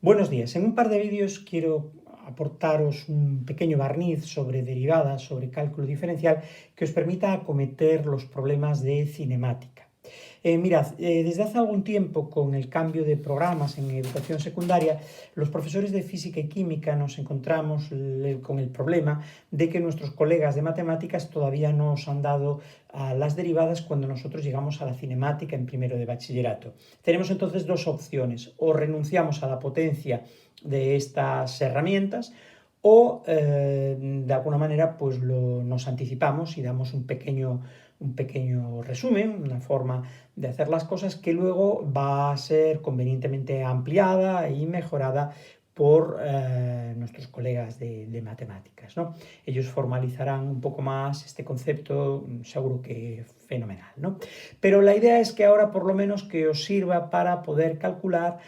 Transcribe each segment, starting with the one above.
Buenos días. En un par de vídeos quiero aportaros un pequeño barniz sobre derivadas, sobre cálculo diferencial, que os permita acometer los problemas de cinemática. Mirad, desde hace algún tiempo, con el cambio de programas en educación secundaria, los profesores de física y química nos encontramos con el problema de que nuestros colegas de matemáticas todavía no os han dado las derivadas cuando nosotros llegamos a la cinemática en primero de bachillerato. Tenemos entonces dos opciones: o renunciamos a la potencia de estas herramientas, o de alguna manera pues nos anticipamos y damos un pequeño resumen, una forma de hacer las cosas que luego va a ser convenientemente ampliada y mejorada por nuestros colegas de matemáticas, ¿no? Ellos formalizarán un poco más este concepto, seguro que fenomenal, ¿no? Pero la idea es que ahora por lo menos que os sirva para poder calcular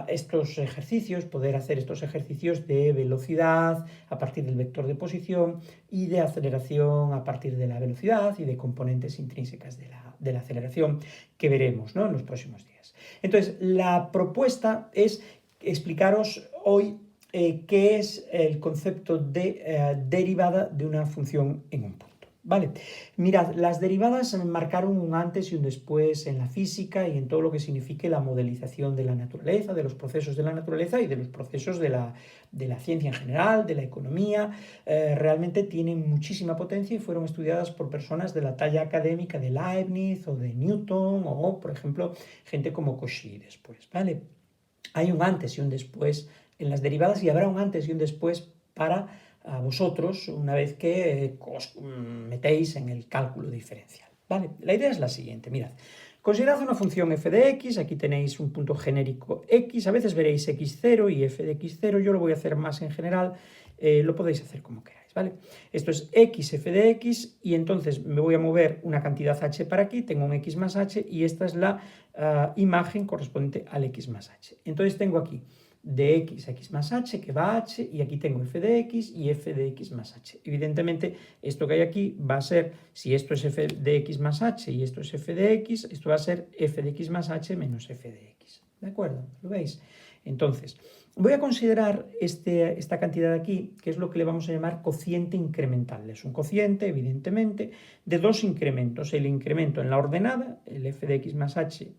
estos ejercicios, poder hacer estos ejercicios de velocidad a partir del vector de posición y de aceleración a partir de la velocidad y de componentes intrínsecas de la aceleración que veremos, ¿no?, en los próximos días. Entonces, la propuesta es explicaros hoy qué es el concepto de derivada de una función en un punto. Vale, mirad, las derivadas marcaron un antes y un después en la física y en todo lo que signifique la modelización de la naturaleza, de los procesos de la naturaleza y de los procesos de la ciencia en general, de la economía. Realmente tienen muchísima potencia y fueron estudiadas por personas de la talla académica de Leibniz o de Newton o, por ejemplo, gente como Cauchy después, ¿vale? Hay un antes y un después en las derivadas y habrá un antes y un después para a vosotros una vez que os metéis en el cálculo diferencial, ¿vale? La idea es la siguiente, mirad. Considerad una función f de x, aquí tenéis un punto genérico x, a veces veréis x0 y f de x0, yo lo voy a hacer más en general, lo podéis hacer como queráis, ¿vale? Esto es x, f de x, y entonces me voy a mover una cantidad h para aquí, tengo un x más h, y esta es la imagen correspondiente al x más h. Entonces tengo aquí de x a x más h, que va a h, y aquí tengo f de x y f de x más h. Evidentemente, esto que hay aquí va a ser, si esto es f de x más h y esto es f de x, esto va a ser f de x más h menos f de x. ¿De acuerdo? ¿Lo veis? Entonces, voy a considerar esta cantidad de aquí, que es lo que le vamos a llamar cociente incremental. Es un cociente, evidentemente, de dos incrementos. El incremento en la ordenada, el f de x más h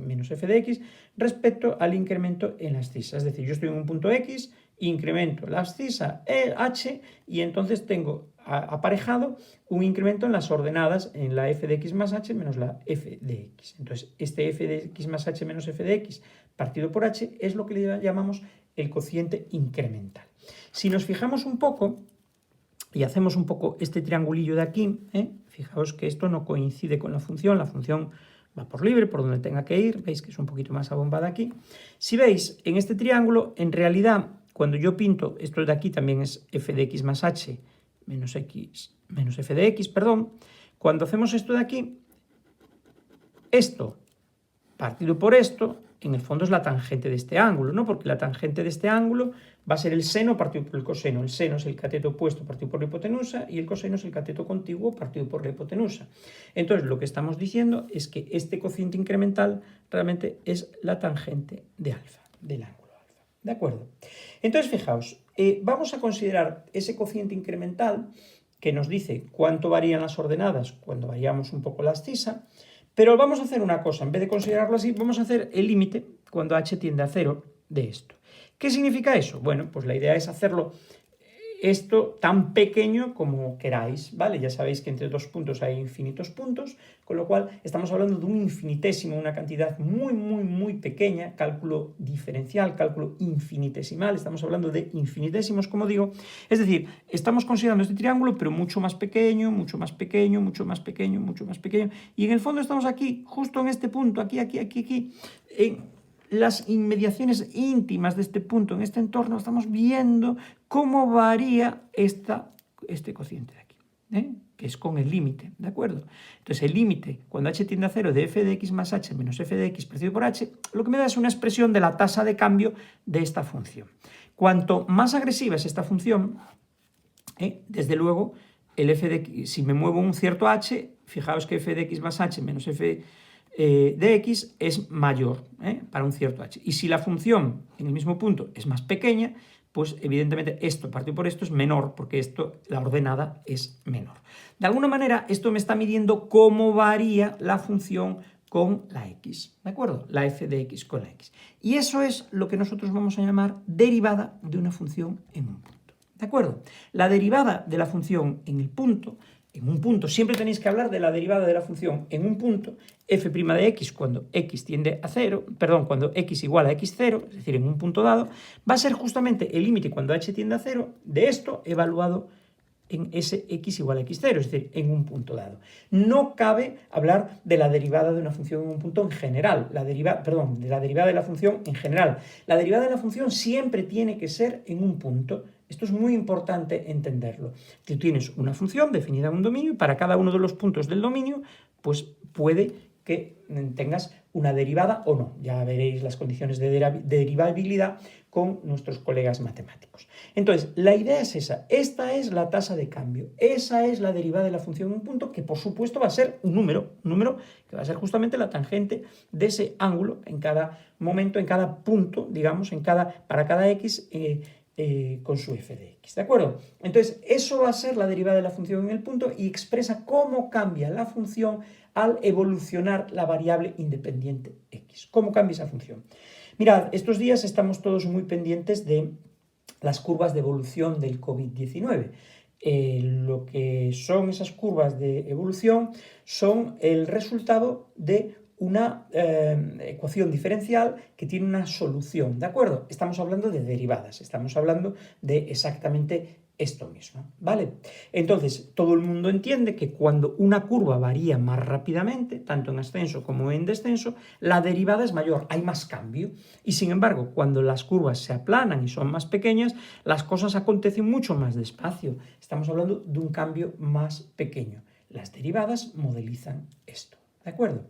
menos f de x, respecto al incremento en la abscisa. Es decir, yo estoy en un punto x, incremento la abscisa h, y entonces tengo aparejado un incremento en las ordenadas en la f de x más h menos la f de x. Entonces, este f de x más h menos f de x partido por h es lo que le llamamos el cociente incremental. Si nos fijamos un poco y hacemos un poco este triangulillo de aquí, fijaos que esto no coincide con la función va por libre, por donde tenga que ir, veis que es un poquito más abombada aquí. Si veis, en este triángulo, en realidad, cuando yo pinto, esto de aquí también es f de x más h menos f de x, perdón. Cuando hacemos esto de aquí, esto partido por esto, en el fondo es la tangente de este ángulo, ¿no? Porque la tangente de este ángulo va a ser el seno partido por el coseno. El seno es el cateto opuesto partido por la hipotenusa y el coseno es el cateto contiguo partido por la hipotenusa. Entonces, lo que estamos diciendo es que este cociente incremental realmente es la tangente de alfa, del ángulo alfa. ¿De acuerdo? Entonces, fijaos, vamos a considerar ese cociente incremental que nos dice cuánto varían las ordenadas cuando variamos un poco la abscisa. Pero vamos a hacer una cosa, en vez de considerarlo así, vamos a hacer el límite cuando h tiende a 0 de esto. ¿Qué significa eso? Bueno, pues la idea es hacerlo esto tan pequeño como queráis, ¿vale? Ya sabéis que entre dos puntos hay infinitos puntos, con lo cual estamos hablando de un infinitésimo, una cantidad muy, muy, muy pequeña, cálculo diferencial, cálculo infinitesimal, estamos hablando de infinitésimos, como digo. Es decir, estamos considerando este triángulo, pero mucho más pequeño, mucho más pequeño, mucho más pequeño, mucho más pequeño, y en el fondo estamos aquí, justo en este punto, aquí, en las inmediaciones íntimas de este punto, en este entorno, estamos viendo cómo varía este cociente de aquí, que es con el límite, ¿de acuerdo? Entonces, el límite, cuando h tiende a 0 de f de x más h menos f de x partido por h, lo que me da es una expresión de la tasa de cambio de esta función. Cuanto más agresiva es esta función, desde luego, el f de x, si me muevo un cierto h, fijaos que f de x más h menos f de x es mayor para un cierto h. Y si la función en el mismo punto es más pequeña, pues evidentemente esto partido por esto es menor, porque la ordenada es menor. De alguna manera, esto me está midiendo cómo varía la función con la x, ¿de acuerdo? La f de x con la x. Y eso es lo que nosotros vamos a llamar derivada de una función en un punto, ¿de acuerdo? La derivada de la función en un punto, siempre tenéis que hablar de la derivada de la función en un punto, f' de x cuando x tiende a 0, perdón, cuando x igual a x0, es decir, en un punto dado, va a ser justamente el límite cuando h tiende a 0 de esto evaluado en ese x igual a x0, es decir, en un punto dado. No cabe hablar de la derivada de una función en un punto en general, de la derivada de la función en general. La derivada de la función siempre tiene que ser en un punto. Esto es muy importante entenderlo. Tú tienes una función definida en un dominio y para cada uno de los puntos del dominio, pues puede que tengas una derivada o no. Ya veréis las condiciones de derivabilidad con nuestros colegas matemáticos. Entonces, la idea es esa. Esta es la tasa de cambio. Esa es la derivada de la función en un punto, que por supuesto va a ser un número que va a ser justamente la tangente de ese ángulo en cada momento, en cada punto, digamos, para cada x con su f de x, ¿de acuerdo? Entonces, eso va a ser la derivada de la función en el punto y expresa cómo cambia la función al evolucionar la variable independiente x. ¿Cómo cambia esa función? Mirad, estos días estamos todos muy pendientes de las curvas de evolución del COVID-19. Lo que son esas curvas de evolución son el resultado de una ecuación diferencial que tiene una solución, ¿de acuerdo? Estamos hablando de derivadas, estamos hablando de exactamente esto mismo, ¿vale? Entonces, todo el mundo entiende que cuando una curva varía más rápidamente, tanto en ascenso como en descenso, la derivada es mayor, hay más cambio. Y sin embargo, cuando las curvas se aplanan y son más pequeñas, las cosas acontecen mucho más despacio. Estamos hablando de un cambio más pequeño. Las derivadas modelizan esto, ¿de acuerdo?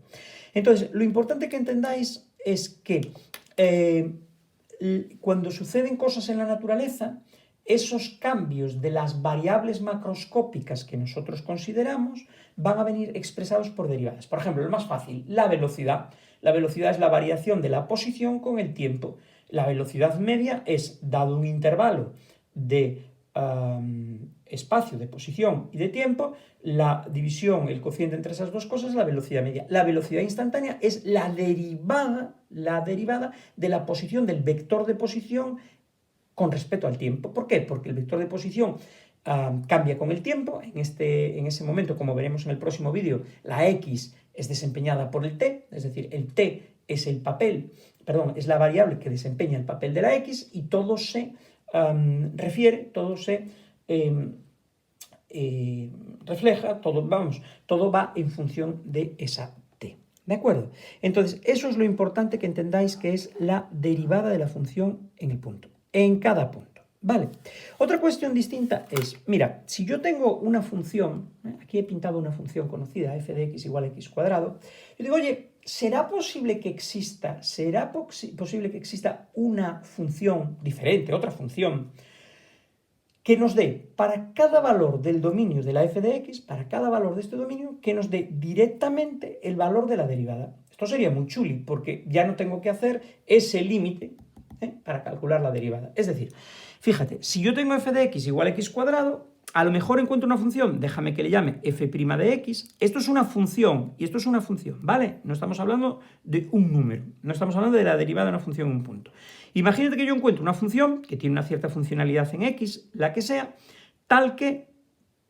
Entonces, lo importante que entendáis es que cuando suceden cosas en la naturaleza, esos cambios de las variables macroscópicas que nosotros consideramos van a venir expresados por derivadas. Por ejemplo, el más fácil, la velocidad. La velocidad es la variación de la posición con el tiempo. La velocidad media es, dado un intervalo de espacio, de posición y de tiempo, la división, el cociente entre esas dos cosas, la velocidad media. La velocidad instantánea es la derivada de la posición, del vector de posición con respecto al tiempo. ¿Por qué? Porque el vector de posición cambia con el tiempo. En ese momento, como veremos en el próximo vídeo, la x es desempeñada por el t, es decir, el t es es la variable que desempeña el papel de la x y todo se refleja, todo va en función de esa t. ¿De acuerdo? Entonces, eso es lo importante que entendáis que es la derivada de la función en el punto, en cada punto. Vale. Otra cuestión distinta es, mira, si yo tengo una función, aquí he pintado una función conocida, f de x igual a x cuadrado, yo digo, oye, ¿será posible que exista una función diferente, otra función, que nos dé para cada valor del dominio de la f de x, para cada valor de este dominio, que nos dé directamente el valor de la derivada? Esto sería muy chuli, porque ya no tengo que hacer ese límite para calcular la derivada. Es decir, fíjate, si yo tengo f de x igual a x cuadrado, a lo mejor encuentro una función, déjame que le llame f' de x, esto es una función y esto es una función, ¿vale? No estamos hablando de un número, no estamos hablando de la derivada de una función en un punto. Imagínate que yo encuentro una función que tiene una cierta funcionalidad en x, la que sea, tal que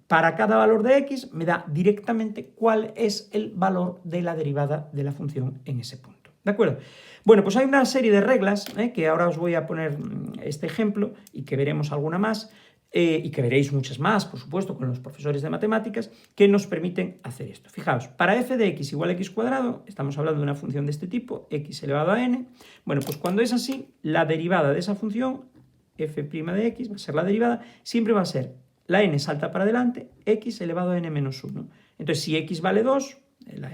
para cada valor de x me da directamente cuál es el valor de la derivada de la función en ese punto. ¿De acuerdo? Bueno, pues hay una serie de reglas que ahora os voy a poner este ejemplo y que veremos alguna más y que veréis muchas más, por supuesto, con los profesores de matemáticas, que nos permiten hacer esto. Fijaos, para f de x igual a x cuadrado, estamos hablando de una función de este tipo, x elevado a n. Bueno, pues cuando es así, la derivada de esa función, f' de x, va a ser la derivada, siempre va a ser la n salta para adelante, x elevado a n menos 1. Entonces, si x vale 2,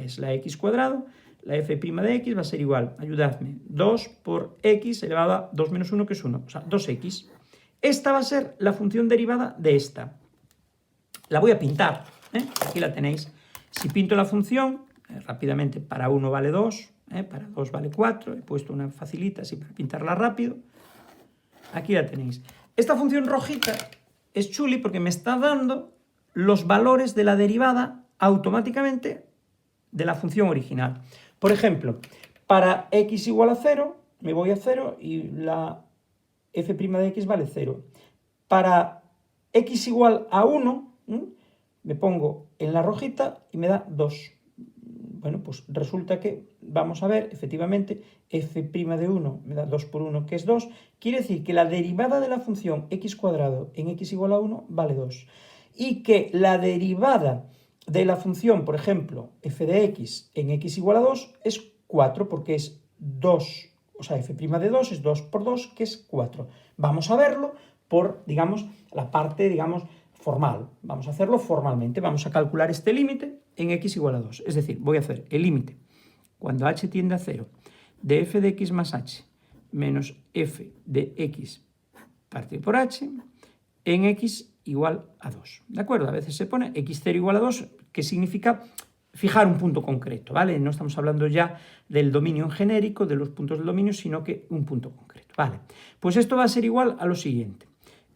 es la x cuadrado, la f' de x va a ser igual, ayudadme, 2 por x elevado a 2 menos 1, que es 1, o sea, 2x. Esta va a ser la función derivada de esta. La voy a pintar, aquí la tenéis. Si pinto la función, rápidamente, para 1 vale 2, para 2 vale 4, he puesto una facilita así para pintarla rápido. Aquí la tenéis. Esta función rojita es chuli porque me está dando los valores de la derivada automáticamente de la función original. Por ejemplo, para x igual a 0, me voy a 0 y la f' de x vale 0. Para x igual a 1, me pongo en la rojita y me da 2. Bueno, pues resulta que, vamos a ver, efectivamente, f' de 1 me da 2 por 1, que es 2. Quiere decir que la derivada de la función x cuadrado en x igual a 1 vale 2. Y que la derivada de la función, por ejemplo, f de x en x igual a 2 es 4, porque es 2, o sea, f' de 2 es 2 por 2, que es 4. Vamos a verlo por, digamos, la parte, digamos, formal. Vamos a hacerlo formalmente. Vamos a calcular este límite en x igual a 2. Es decir, voy a hacer el límite cuando h tiende a 0 de f de x más h menos f de x partido por h en x igual a 2. ¿De acuerdo? A veces se pone x0 igual a 2, que significa fijar un punto concreto, ¿vale? No estamos hablando ya del dominio en genérico, de los puntos del dominio, sino que un punto concreto, ¿vale? Pues esto va a ser igual a lo siguiente.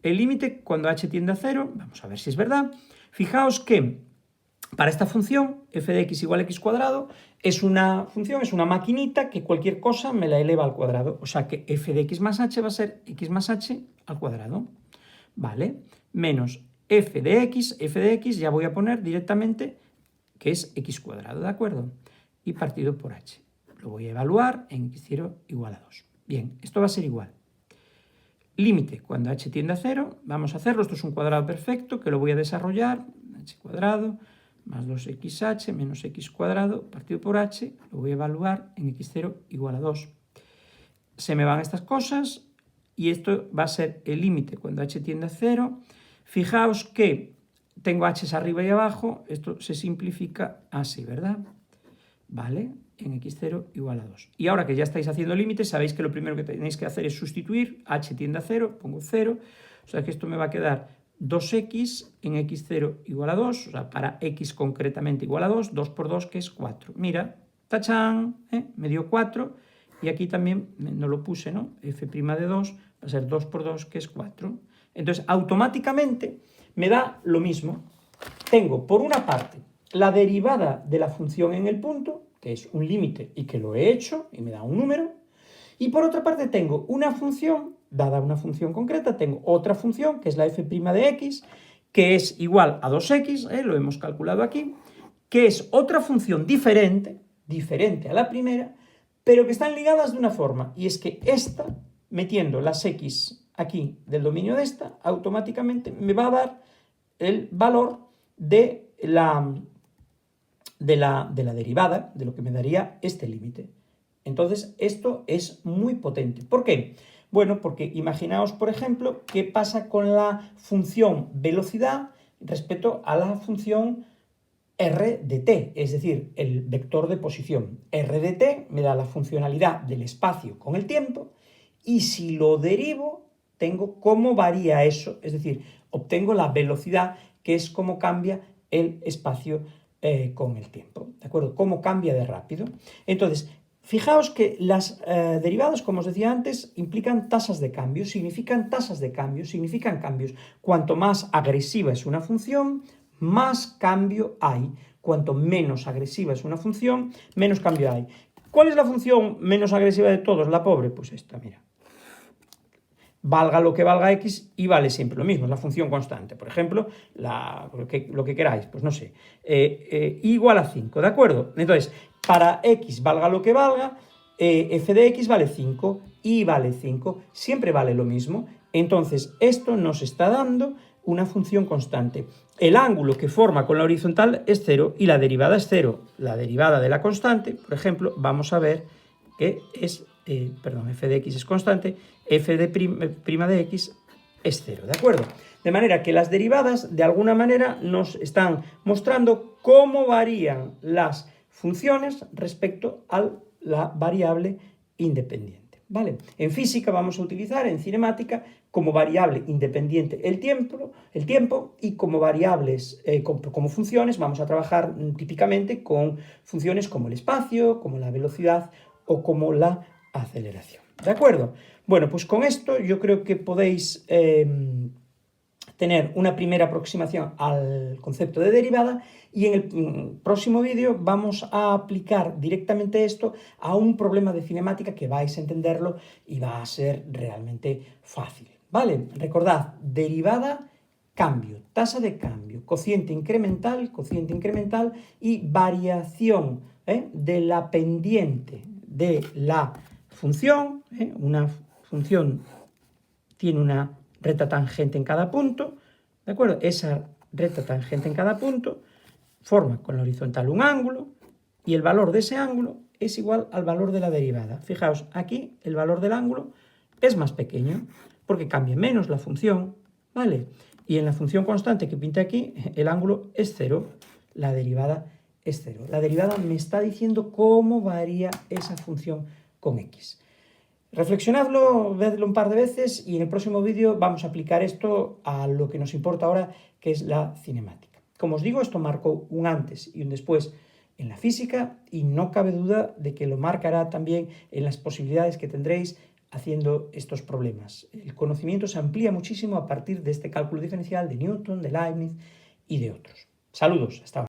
El límite cuando h tiende a 0, vamos a ver si es verdad. Fijaos que para esta función, f de x igual a x cuadrado, es una función, es una maquinita que cualquier cosa me la eleva al cuadrado. O sea que f de x más h va a ser x más h al cuadrado, ¿vale? Menos f de x ya voy a poner directamente que es x cuadrado, ¿de acuerdo? Y partido por h. Lo voy a evaluar en x0 igual a 2. Bien, esto va a ser igual. Límite cuando h tiende a 0, vamos a hacerlo, esto es un cuadrado perfecto que lo voy a desarrollar, h cuadrado más 2xh menos x cuadrado partido por h, lo voy a evaluar en x0 igual a 2. Se me van estas cosas y esto va a ser el límite cuando h tiende a 0. Fijaos que tengo h's arriba y abajo, esto se simplifica así, ¿verdad? ¿Vale? En x0 igual a 2. Y ahora que ya estáis haciendo límites, sabéis que lo primero que tenéis que hacer es sustituir, h tiende a 0, pongo 0, o sea que esto me va a quedar 2x en x0 igual a 2, o sea, para x concretamente igual a 2, 2 por 2 que es 4. Mira, tachán, me dio 4, y aquí también no lo puse, ¿no? f' de 2 va a ser 2 por 2 que es 4. Entonces, automáticamente me da lo mismo. Tengo, por una parte, la derivada de la función en el punto, que es un límite y que lo he hecho y me da un número, y por otra parte tengo una función, dada una función concreta, tengo otra función, que es la f' de x, que es igual a 2x, lo hemos calculado aquí, que es otra función diferente a la primera, pero que están ligadas de una forma, y es que esta, metiendo las x aquí del dominio de esta, automáticamente me va a dar el valor de la derivada, de lo que me daría este límite. Entonces, esto es muy potente. ¿Por qué? Bueno, porque imaginaos, por ejemplo, qué pasa con la función velocidad respecto a la función r de t, es decir, el vector de posición. R de t me da la funcionalidad del espacio con el tiempo, y si lo derivo, tengo cómo varía eso, es decir, obtengo la velocidad, que es cómo cambia el espacio con el tiempo, ¿de acuerdo? Cómo cambia de rápido. Entonces, fijaos que las derivadas, como os decía antes, implican tasas de cambio, significan cambios. Cuanto más agresiva es una función, más cambio hay. Cuanto menos agresiva es una función, menos cambio hay. ¿Cuál es la función menos agresiva de todos? La pobre, pues esta, mira. Valga lo que valga x y vale siempre lo mismo, es la función constante. Por ejemplo, lo que queráis, pues no sé, igual a 5, ¿de acuerdo? Entonces, para x valga lo que valga, f de x vale 5, y vale 5, siempre vale lo mismo. Entonces, esto nos está dando una función constante. El ángulo que forma con la horizontal es 0 y la derivada es 0. La derivada de la constante, por ejemplo, vamos a ver que es, f de x es constante, f de prima de x es 0, ¿de acuerdo? De manera que las derivadas, de alguna manera, nos están mostrando cómo varían las funciones respecto a la variable independiente. ¿vale? En física vamos a utilizar en cinemática como variable independiente el tiempo y como variables, como funciones, vamos a trabajar típicamente con funciones como el espacio, como la velocidad o como la aceleración. ¿De acuerdo? Bueno, pues con esto yo creo que podéis tener una primera aproximación al concepto de derivada y en el próximo vídeo vamos a aplicar directamente esto a un problema de cinemática que vais a entenderlo y va a ser realmente fácil. ¿Vale? Recordad, derivada, cambio, tasa de cambio, cociente incremental y variación de la pendiente de la función. Una función tiene una recta tangente en cada punto, ¿de acuerdo? Esa recta tangente en cada punto forma con la horizontal un ángulo y el valor de ese ángulo es igual al valor de la derivada. Fijaos, aquí el valor del ángulo es más pequeño porque cambia menos la función, ¿vale? Y en la función constante que pinta aquí, el ángulo es 0, la derivada es 0. La derivada me está diciendo cómo varía esa función con x. Reflexionadlo, vedlo un par de veces y en el próximo vídeo vamos a aplicar esto a lo que nos importa ahora, que es la cinemática. Como os digo, esto marcó un antes y un después en la física y no cabe duda de que lo marcará también en las posibilidades que tendréis haciendo estos problemas. El conocimiento se amplía muchísimo a partir de este cálculo diferencial de Newton, de Leibniz y de otros. Saludos, hasta ahora.